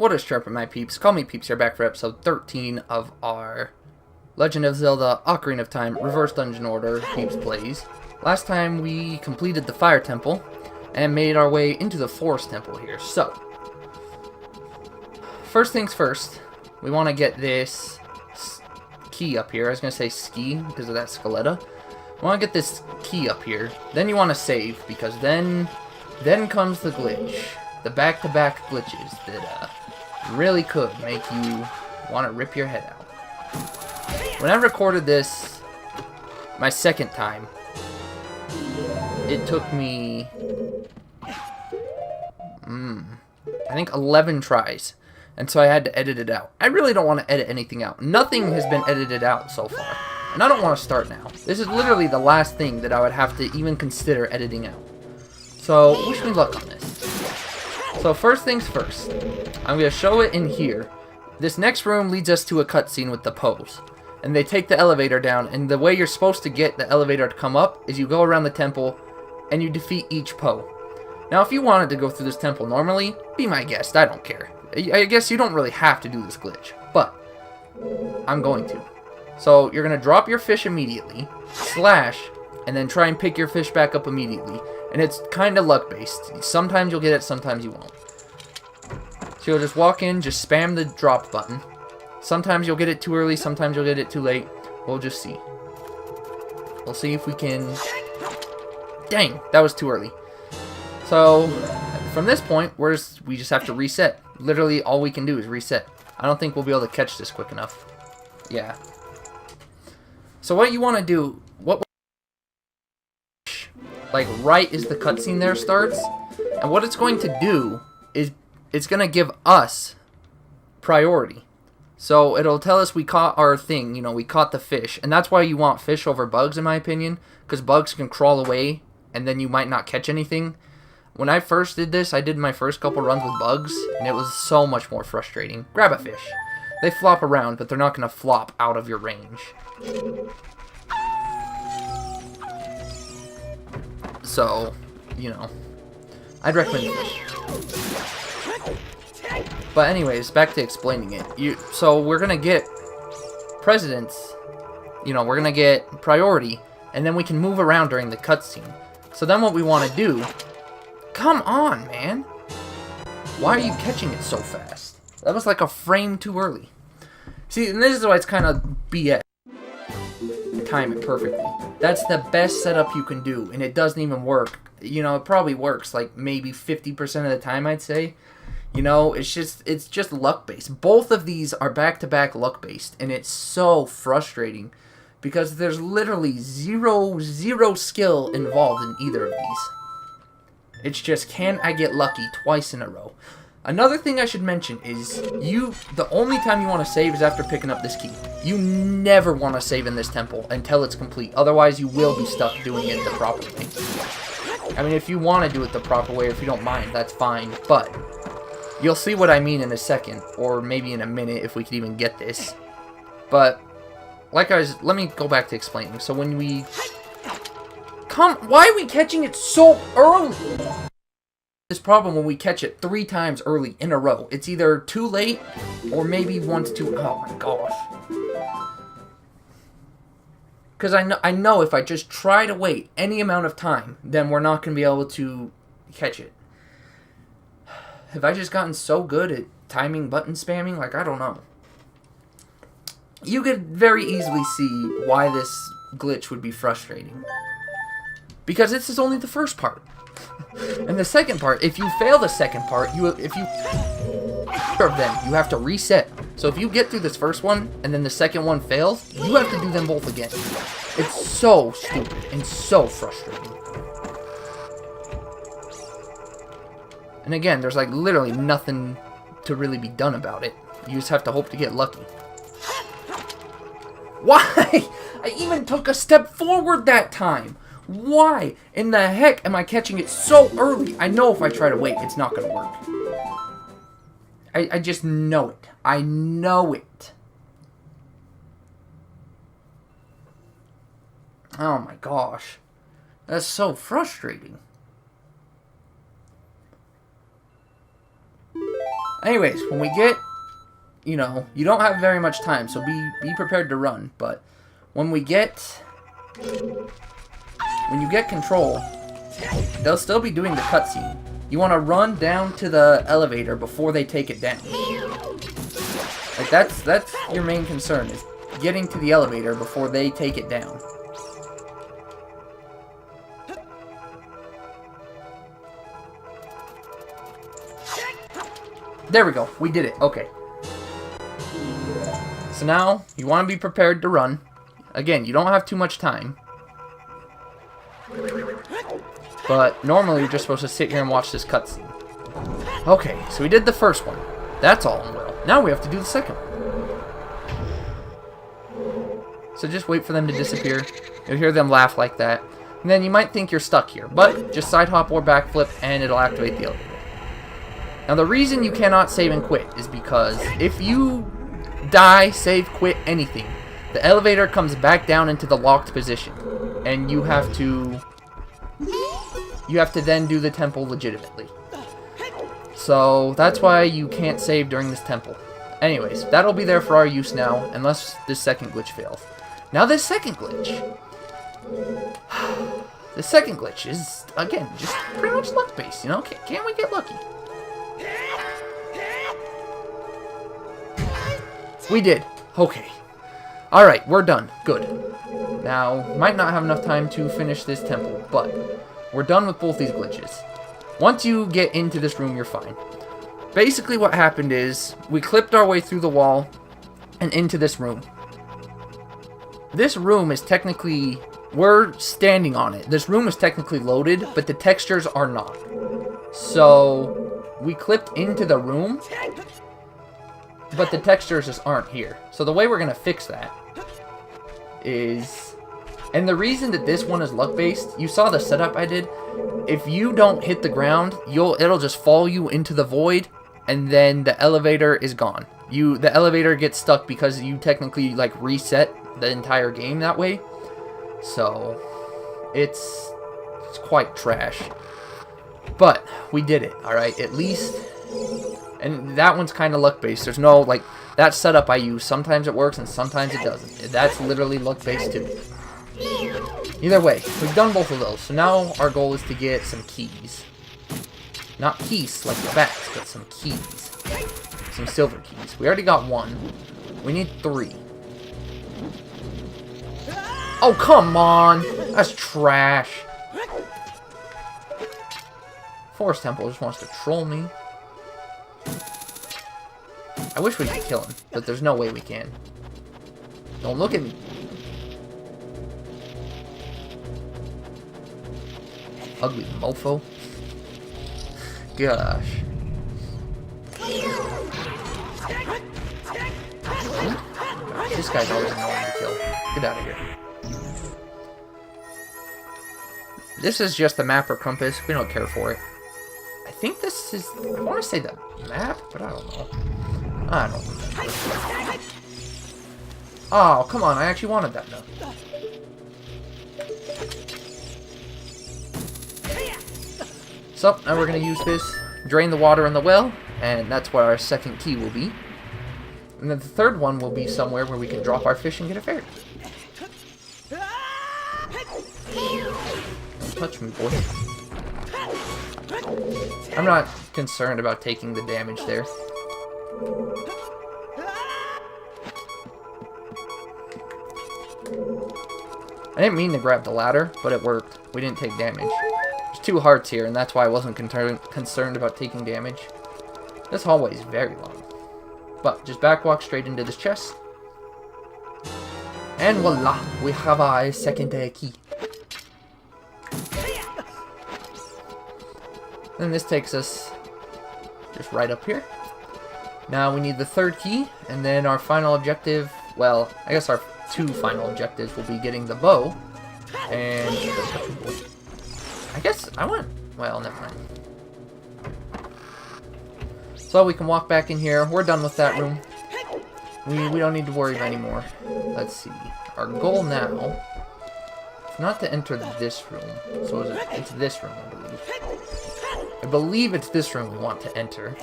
What is chirpin', my peeps? Call me Peeps here, back for episode 13 of our Legend of Zelda Ocarina of Time Reverse Dungeon Order Peeps Plays. Last time we completed the Fire Temple and made our way into the Forest Temple here. So, first things first, we want to get this key up here. I was going to say ski because of that Skeletta. We want to get this key up here. Then you want to save because then comes the glitch. The back-to-back glitches that really could make you want to rip your head out. When I recorded this my second time, it took me I think 11 tries, and so I had to edit it out. I really don't want to edit anything out. Nothing has been edited out so far, and I don't want to start now. This is literally the last thing that I would have to even consider editing out. So wish me luck on this. So first things first, I'm going to show it in here. This next room leads us to a cutscene with the Poes. And they take the elevator down, and the way you're supposed to get the elevator to come up is you go around the temple and you defeat each Poe. Now if you wanted to go through this temple normally, be my guest, I don't care. I guess you don't really have to do this glitch, but I'm going to. So you're going to drop your fish immediately, slash, and then try and pick your fish back up immediately. And it's kind of luck-based. Sometimes you'll get it, sometimes you won't. So you'll just walk in, just spam the drop button. Sometimes you'll get it too early, sometimes you'll get it too late. We'll just see. We'll see if we can... Dang, that was too early. So, from this point, we just have to reset. Literally, all we can do is reset. I don't think we'll be able to catch this quick enough. Yeah. So what you want to do... like right as the cutscene there starts, and what it's going to do is it's going to give us priority. So it'll tell us we caught our thing, you know, we caught the fish, and that's why you want fish over bugs in my opinion, because bugs can crawl away and then you might not catch anything. When I first did this, I did my first couple runs with bugs, and it was so much more frustrating. Grab a fish. They flop around, but they're not going to flop out of your range. So, you know, I'd recommend fish. But anyways, back to explaining it. So we're gonna get presidents, you know, we're gonna get priority, and then we can move around during the cutscene. So then what we want to do... Come on, man! Why are you catching it so fast? That was like a frame too early. See, and this is why it's kind of BS. Time it perfectly. That's the best setup you can do, and it doesn't even work. You know, it probably works like maybe 50% of the time, I'd say. You know, it's just luck-based. Both of these are back-to-back luck-based, and it's so frustrating because there's literally zero skill involved in either of these. It's just, can I get lucky twice in a row? Another thing I should mention is, the only time you want to save is after picking up this key. You never want to save in this temple until it's complete. Otherwise, you will be stuck doing it the proper way. I mean, if you want to do it the proper way, if you don't mind, that's fine. But, you'll see what I mean in a second. Or maybe in a minute, if we could even get this. But, let me go back to explaining. So when we... Why are we catching it so early? This problem when we catch it 3 times early in a row. It's either too late or maybe once too... Oh my gosh. Because I know if I just try to wait any amount of time, then we're not going to be able to catch it. Have I just gotten so good at timing button spamming? Like, I don't know. You could very easily see why this glitch would be frustrating. Because this is only the first part. And the second part, if you fail the second part, if you have to reset. So if you get through this first one, and then the second one fails, you have to do them both again. It's so stupid, and so frustrating. And again, there's like literally nothing to really be done about it. You just have to hope to get lucky. Why? I even took a step forward that time. Why in the heck am I catching it so early? I know if I try to wait, it's not going to work. I just know it. I know it. Oh my gosh. That's so frustrating. Anyways, when we get, you know, you don't have very much time, so be prepared to run. But when you get control, they'll still be doing the cutscene. You want to run down to the elevator before they take it down. Like that's your main concern, is getting to the elevator before they take it down. There we go. We did it. Okay. So now, you want to be prepared to run. Again, you don't have too much time. But normally, you're just supposed to sit here and watch this cutscene. Okay, so we did the first one. That's all well. Now we have to do the second one. So just wait for them to disappear. You'll hear them laugh like that. And then you might think you're stuck here. But just side hop or backflip, and it'll activate the elevator. Now the reason you cannot save and quit is because if you die, save, quit, anything, the elevator comes back down into the locked position, and you have to then do the temple legitimately. So that's why you can't save during this temple. Anyways, that'll be there for our use now, unless this second glitch fails. Now this second glitch. The second glitch is, again, just pretty much luck-based, you know? Can we get lucky? We did. Okay. Alright, we're done. Good. Now, might not have enough time to finish this temple, but we're done with both these glitches. Once you get into this room, you're fine. Basically what happened is, we clipped our way through the wall and into this room. This room is technically, we're standing on it. This room is technically loaded, but the textures are not. So, we clipped into the room, but the textures just aren't here. So the way we're going to fix that is... And the reason that this one is luck-based, you saw the setup I did. If you don't hit the ground, it'll just fall you into the void, and then the elevator is gone. The elevator gets stuck because you technically, like, reset the entire game that way. So, it's quite trash. But, we did it, alright? At least... And that one's kind of luck-based. There's no, like, that setup I use. Sometimes it works and sometimes it doesn't. That's literally luck-based too. Either way, we've done both of those. So now our goal is to get some keys. Not keys like the bats, but some keys. Some silver keys. We already got one. We need 3. Oh, come on! That's trash. Forest Temple just wants to troll me. I wish we could kill him, but there's no way we can. Don't look at me. Ugly mofo. Gosh. This guy's always annoying to kill. Get out of here. This is just the map or compass. We don't care for it. I think this is... I want to say the map, but I don't know. I don't remember. Oh, come on. I actually wanted that though. So, now we're going to use this, drain the water in the well, and that's where our second key will be. And then the third one will be somewhere where we can drop our fish and get a fairy. Don't touch me, boy. I'm not concerned about taking the damage there. I didn't mean to grab the ladder, but it worked. We didn't take damage. There's 2 hearts here, and that's why I wasn't concerned about taking damage. This hallway is very long. But just backwalk straight into this chest. And voila, we have our second key. And this takes us just right up here. Now we need the third key, and then our final objective, well, I guess our 2 final objectives will be getting the bow, and I guess I went, well, never mind. So we can walk back in here. We're done with that room. We don't need to worry anymore. Let's see. Our goal now is not to enter this room. So it's this room, I believe. I believe it's this room we want to enter.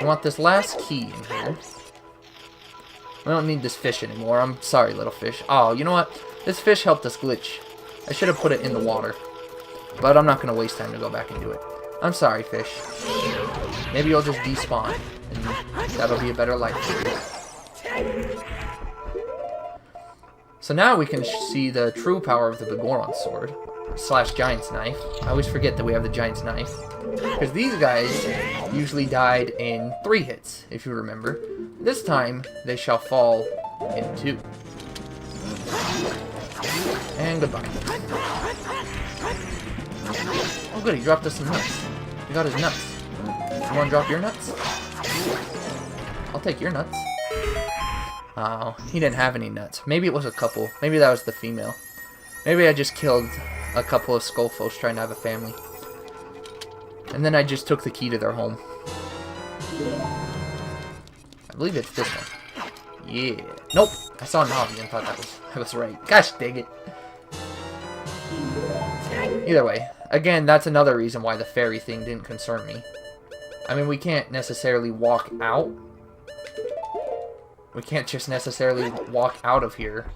We want this last key in here. We don't need this fish anymore. I'm sorry, little fish. Oh, you know what? This fish helped us glitch. I should have put it in the water. But I'm not going to waste time to go back and do it. I'm sorry, fish. Maybe you'll just despawn. And that'll be a better life for you. So now we can see the true power of the Begoron sword. / Giant's knife. I always forget that we have the Giant's knife. Because these guys usually died in 3 hits, if you remember. This time, they shall fall in 2. And goodbye. Oh good, he dropped us some nuts. He got his nuts. You want to drop your nuts? I'll take your nuts. Oh, he didn't have any nuts. Maybe it was a couple. Maybe that was the female. Maybe I just killed a couple of Skullfolks trying to have a family. And then I just took the key to their home. I believe it's this one. Yeah. Nope. I saw Navi and thought that was right. Gosh dang it. Either way. Again, that's another reason why the fairy thing didn't concern me. I mean, we can't necessarily walk out. We can't just necessarily walk out of here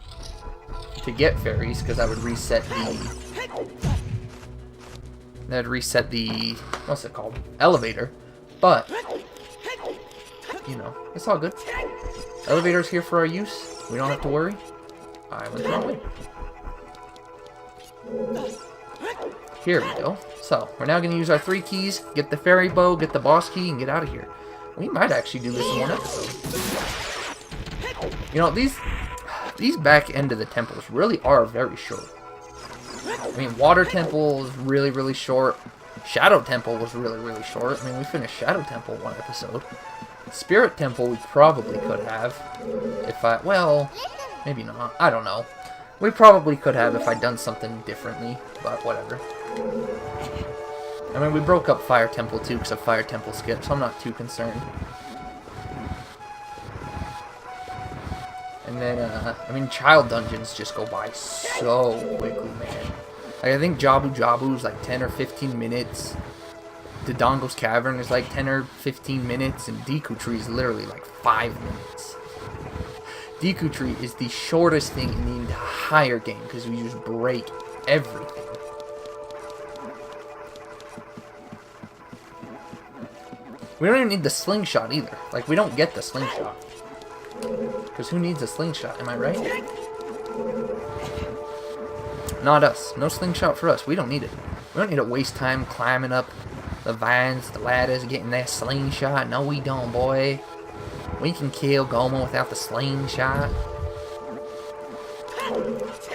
to get fairies, because that would reset the... what's it called? Elevator. But, you know, it's all good. Elevator's here for our use. We don't have to worry. I went the wrong way. Here we go. So, we're now going to use our 3 keys, get the fairy bow, get the boss key, and get out of here. We might actually do this in one episode. You know, these back end of the temples really are very short. I mean, Water Temple is really, really short. Shadow Temple was really, really short. I mean, we finished Shadow Temple 1 episode. Spirit Temple we probably could have. Well, maybe not. I don't know. We probably could have if I'd done something differently, but whatever. I mean, we broke up Fire Temple too because of Fire Temple skip, so I'm not too concerned. And then, I mean, child dungeons just go by so quickly, man. Like, I think Jabu Jabu's like 10 or 15 minutes. Dodongo's Cavern is like 10 or 15 minutes, and Deku Tree is literally like 5 minutes. Deku Tree is the shortest thing in the entire game because we just break everything. We don't even need the slingshot either. Like, we don't get the slingshot. Because who needs a slingshot, am I right? Not us. No slingshot for us. We don't need it. We don't need to waste time climbing up the vines, the ladders, getting that slingshot. No, we don't, boy. We can kill Goma without the slingshot.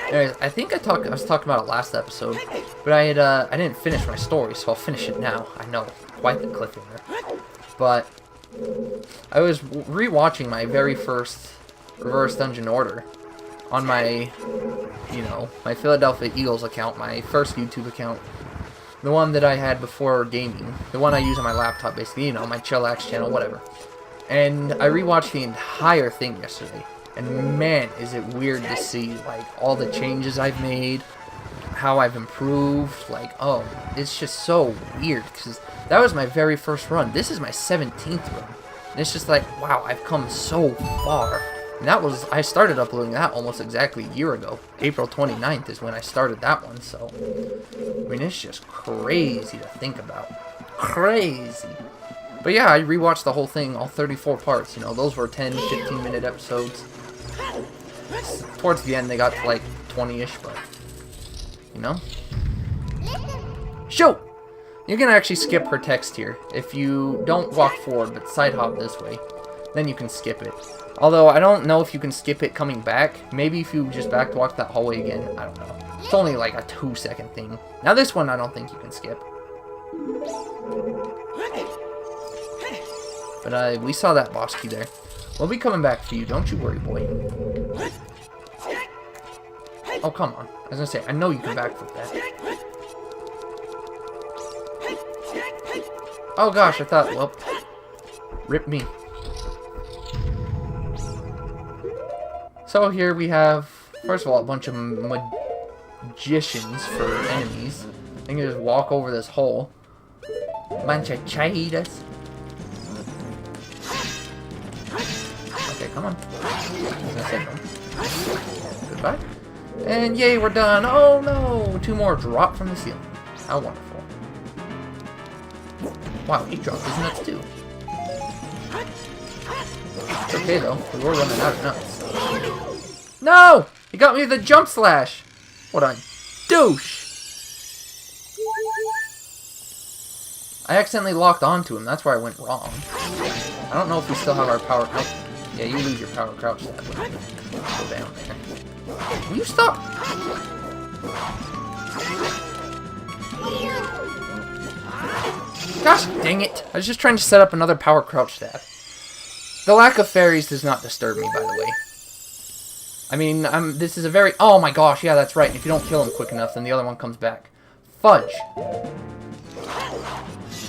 Anyways, I think I was talking about it last episode, but I didn't finish my story, so I'll finish it now. I know, quite the cliffhanger. But I was rewatching my very first Reverse Dungeon Order on my, you know, my Philadelphia Eagles account, my first YouTube account. The one that I had before gaming. The one I use on my laptop, basically, you know, my Chillax channel, whatever. And I rewatched the entire thing yesterday. And man, is it weird to see, like, all the changes I've made, how I've improved. Like, oh, it's just so weird, because that was my very first run. This is my 17th run. And it's just like, wow, I've come so far. And that was, I started uploading that almost exactly a year ago. April 29th is when I started that one, so. I mean, it's just crazy to think about. Crazy. But yeah, I rewatched the whole thing, all 34 parts. You know, those were 10, 15-minute episodes. Towards the end, they got to like 20-ish, but, you know. Shoot! You can actually skip her text here. If you don't walk forward, but side hop this way, then you can skip it. Although, I don't know if you can skip it coming back. Maybe if you just back walk that hallway again, I don't know. It's only like a 2-second thing. Now this one, I don't think you can skip. But we saw that boss key there. We'll be coming back for you, don't you worry, boy. Oh, come on. I was gonna say, I know you can backflip that. Oh gosh, I thought, well, rip me. So here we have, first of all, a bunch of magicians for enemies. I can just walk over this hole. Bunch of cheaters. Okay, come on. Goodbye. And yay, we're done. Oh no! 2 more drop from the ceiling. How wonderful. Wow, he dropped his nuts too. It's okay though, we were running out of nuts. No! He got me with a jump slash! What a douche! I accidentally locked onto him, that's where I went wrong. I don't know if we still have our power crouch. Yeah, you lose your power crouch stab when you go down there. Will you stop? Gosh dang it! I was just trying to set up another power crouch stab. The lack of fairies does not disturb me, by the way. I mean, this is a very... Oh my gosh, yeah, that's right. If you don't kill him quick enough, then the other one comes back. Fudge!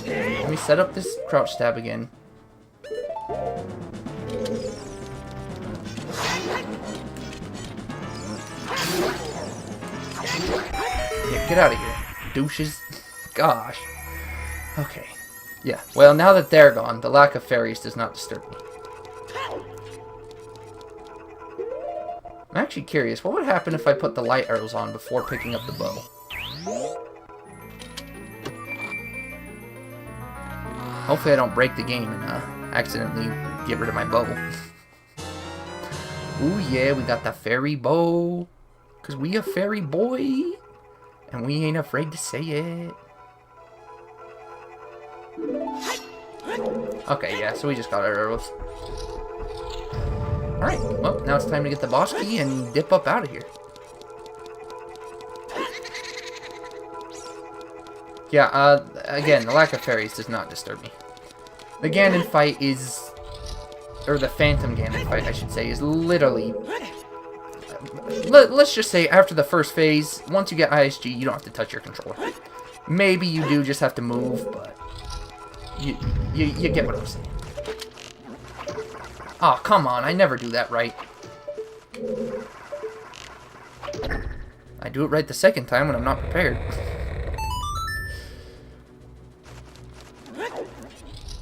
Let me set up this crouch stab again. Yeah, get out of here, douches. Gosh. Okay. Yeah, well, now that they're gone, the lack of fairies does not disturb me. I'm actually curious, what would happen if I put the light arrows on before picking up the bow? Hopefully I don't break the game and accidentally get rid of my bow. Ooh yeah, we got the fairy bow. Cause we a fairy boy. And we ain't afraid to say it. Okay, yeah, so we just got our arrows. Alright, well, now it's time to get the boss key and dip up out of here. Yeah, again, the lack of fairies does not disturb me. The Ganon fight is... Or the Phantom Ganon fight, I should say, is literally... Let's just say, after the first phase, once you get ISG, you don't have to touch your controller. Maybe you do just have to move, but... You get what I'm saying. Oh, come on, I never do that right. I do it right the second time when I'm not prepared.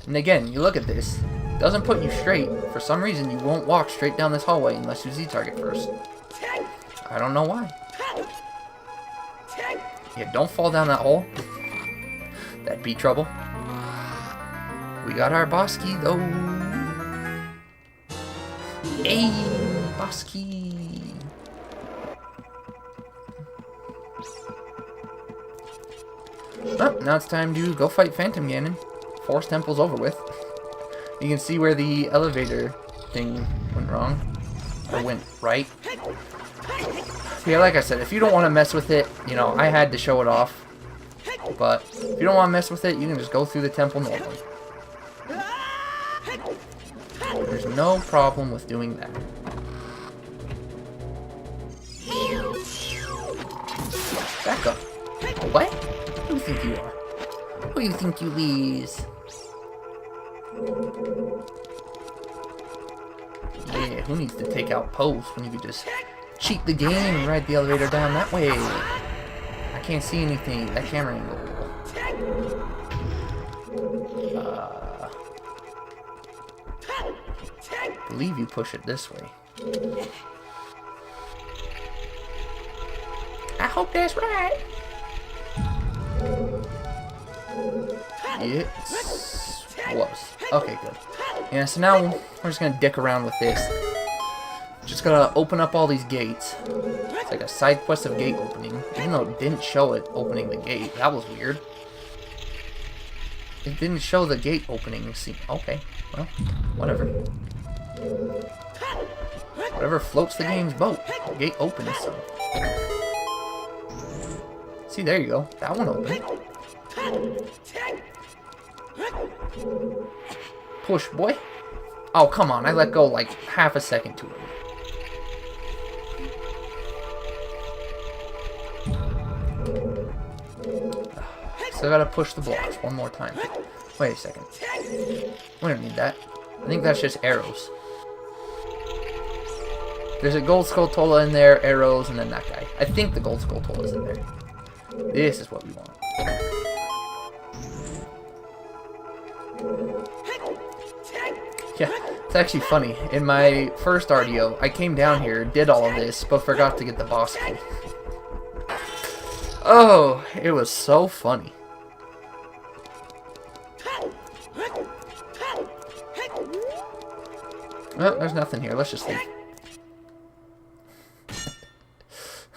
And again, you look at this. It doesn't put you straight. For some reason, you won't walk straight down this hallway unless you Z-target first. I don't know why. Yeah, don't fall down that hole. That'd be trouble. We got our boss key, though. Hey, boss key. Oh, now it's time to go fight Phantom Ganon. Force Temple's over with. You can see where the elevator thing went wrong. Or went right. Yeah, like I said, if you don't want to mess with it, you know, I had to show it off. But if you don't want to mess with it, you can just go through the temple normally. There's no problem with doing that. Back up. What? Who do you think you are? Who do you think you is? Yeah, who needs to take out posts when you could just cheat the game and ride the elevator down that way? I can't see anything. That camera angle. I believe you push it this way. I hope that's right. It was. Okay, good. Yeah, so now we're just gonna dick around with this. Just gotta open up all these gates. It's like a side quest of gate opening. Even though it didn't show it opening the gate. That was weird. It didn't show the gate opening. See, okay, well, whatever. Whatever floats the game's boat. The gate opens, so. See, there you go. That one opened. Push, boy. Oh, come on. I let go like half a second too early. So I gotta push the blocks one more time. Wait a second. We don't need that. I think that's just arrows. There's a gold skulltula in there, arrows, and then that guy. I think the gold skulltula is in there. This is what we want. Yeah, it's actually funny. In my first RDO, I came down here, did all of this, but forgot to get the boss key. Oh, it was so funny. Oh, there's nothing here. Let's just leave.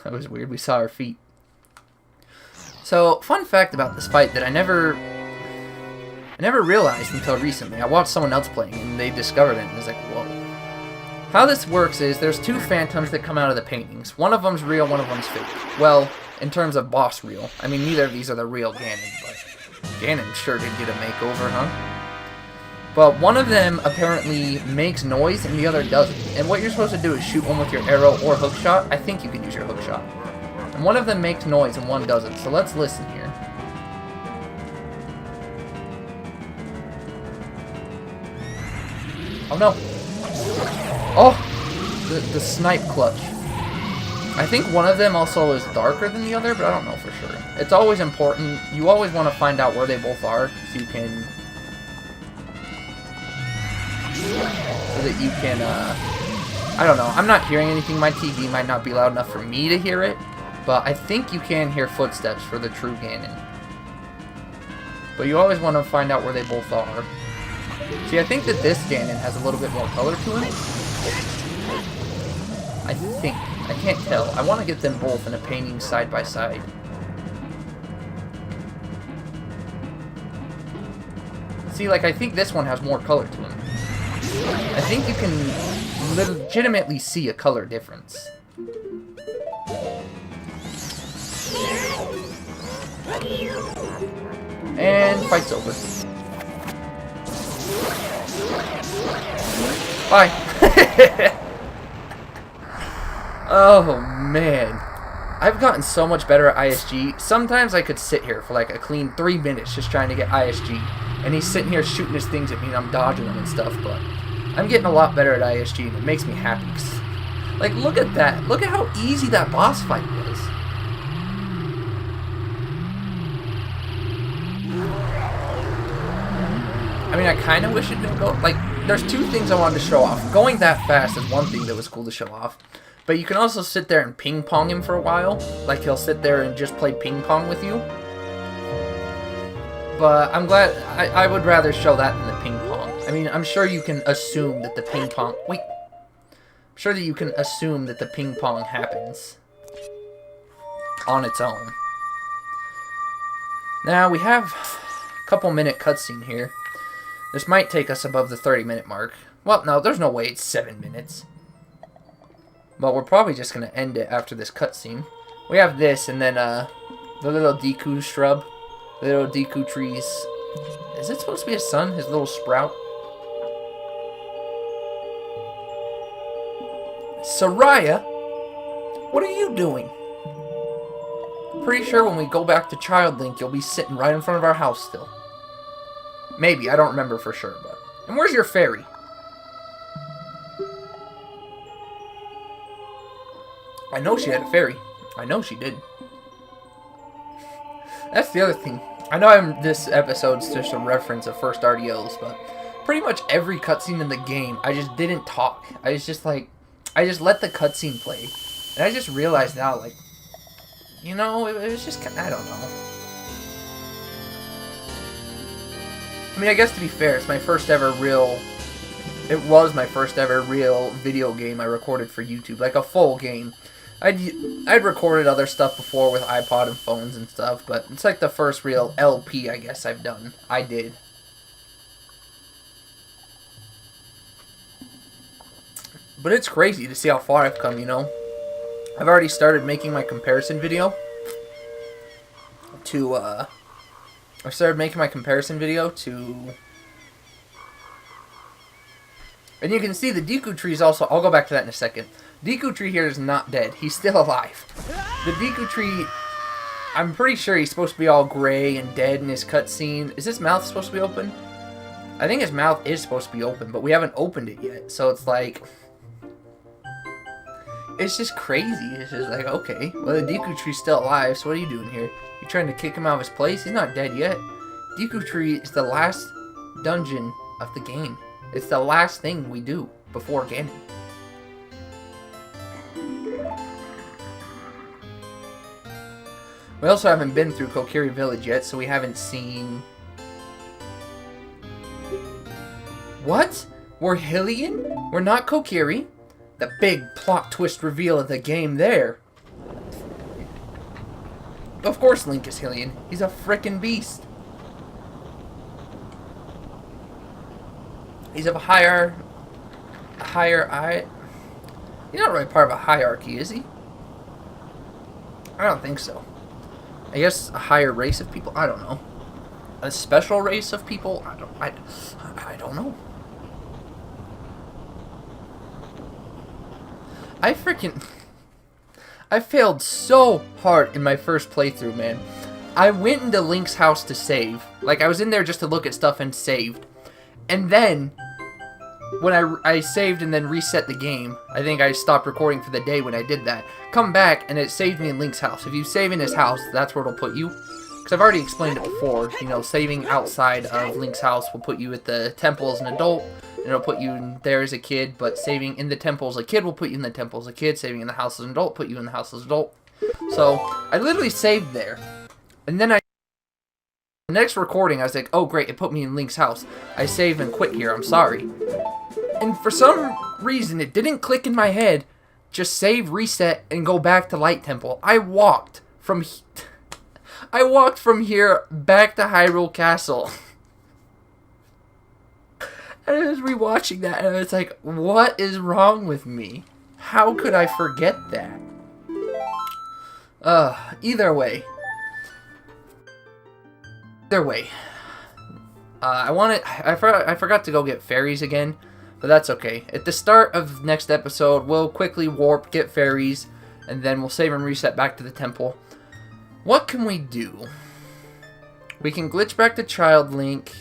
That was weird. We saw our feet. So, fun fact about this fight that I never realized until recently. I watched someone else playing and they discovered it and I was like, whoa. How this works is there's two phantoms that come out of the paintings. One of them's real, one of them's fake. Well, in terms of boss real. I mean, neither of these are the real Ganon, but Ganon sure did get a makeover, huh? But one of them apparently makes noise and the other doesn't. And what you're supposed to do is shoot one with your arrow or hook shot. I think you can use your hook shot. And one of them makes noise and one doesn't. So let's listen here. Oh no. Oh! The snipe clutch. I think one of them also is darker than the other, but I don't know for sure. It's always important. You always want to find out where they both are so you can... I don't know. I'm not hearing anything. My TV might not be loud enough for me to hear it, but I think you can hear footsteps for the true Ganon. But you always want to find out where they both are. See, I think that this Ganon has a little bit more color to him. I think. I can't tell. I want to get them both in a painting side by side. See, like, I think this one has more color to him. I think you can legitimately see a color difference. And fight's over. Bye. Oh man, I've gotten so much better at ISG. Sometimes I could sit here for like a clean 3 minutes just trying to get ISG, and he's sitting here shooting his things at me and I'm dodging them and stuff, but I'm getting a lot better at ISG and it makes me happy. Like, look at that. Look at how easy that boss fight was. I mean, I kind of wish it didn't go... Like, there's two things I wanted to show off. Going that fast is one thing that was cool to show off. But you can also sit there and ping-pong him for a while. Like, he'll sit there and just play ping-pong with you. But I'm glad... I would rather show that than the ping-pong. I mean, I'm sure you can assume that the ping-pong... Wait. I'm sure that you can assume that the ping-pong happens on its own. Now, we have a couple-minute cutscene here. This might take us above the 30-minute mark. Well, no, there's no way it's 7 minutes. But we're probably just going to end it after this cutscene. We have this, and then the little Deku shrub. The little Deku trees. Is it supposed to be his son? His little sprout? Soraya? What are you doing? Pretty sure when we go back to Child Link, you'll be sitting right in front of our house still. Maybe, I don't remember for sure, but... And where's your fairy? I know she had a fairy. I know she did. That's the other thing. I know this episode's just a reference of first RDOs, but pretty much every cutscene in the game, I just didn't talk. I was just like... I just let the cutscene play. And I just realized now, like... You know, it was just kind of... I don't know. I mean, I guess to be fair, it's my first ever real... It was my first ever real video game I recorded for YouTube. Like, a full game. I'd recorded other stuff before with iPod and phones and stuff, but it's like the first real LP, I guess, I've done. I did. But it's crazy to see how far I've come, you know? I've already started making my comparison video to, I started making my comparison video to... And you can see the Deku tree is also... I'll go back to that in a second. Deku tree here is not dead. He's still alive. The Deku tree... I'm pretty sure he's supposed to be all gray and dead in his cutscene. Is his mouth supposed to be open? I think his mouth is supposed to be open, but we haven't opened it yet. So it's like... It's just crazy. It's just like, okay, well, the Deku tree's still alive, so what are you doing here? You trying to kick him out of his place? He's not dead yet. Deku tree is the last dungeon of the game. It's the last thing we do before Ganon. We also haven't been through Kokiri Village yet, so we haven't seen... What? We're Hylian? We're not Kokiri? The big plot twist reveal of the game there. Of course Link is Hylian. He's a frickin' beast. He's of a higher... He's not really part of a hierarchy, is he? I don't think so. I guess a higher race of people? I don't know. A special race of people? I don't know. I failed so hard in my first playthrough, man. I went into Link's house to save. Like, I was in there just to look at stuff and saved. And then, when I saved and then reset the game, I think I stopped recording for the day when I did that. Come back, and it saved me in Link's house. If you save in his house, that's where it'll put you. Because I've already explained it before. You know, saving outside of Link's house will put you at the temple as an adult. And it'll put you in there as a kid. But saving in the temple as a kid will put you in the temple as a kid. Saving in the house as an adult put you in the house as an adult. So, I literally saved there. And then the next recording, I was like, oh great, it put me in Link's house. I save and quit here, I'm sorry. And for some reason, it didn't click in my head. Just save, reset, and go back to Light Temple. I walked from here back to Hyrule Castle. And I was rewatching that, and I was like, what is wrong with me? How could I forget that? Either way. I forgot to go get fairies again, but that's okay. At the start of next episode, we'll quickly warp, get fairies, and then we'll save and reset back to the temple. What can we do? We can glitch back to Child Link.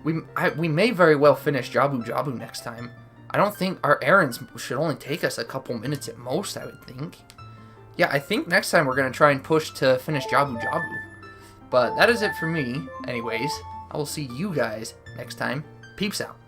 We may very well finish Jabu Jabu next time. I don't think our errands should only take us a couple minutes at most, I would think. Yeah, I think next time we're going to try and push to finish Jabu Jabu. But that is it for me. Anyways, I will see you guys next time. Peeps out.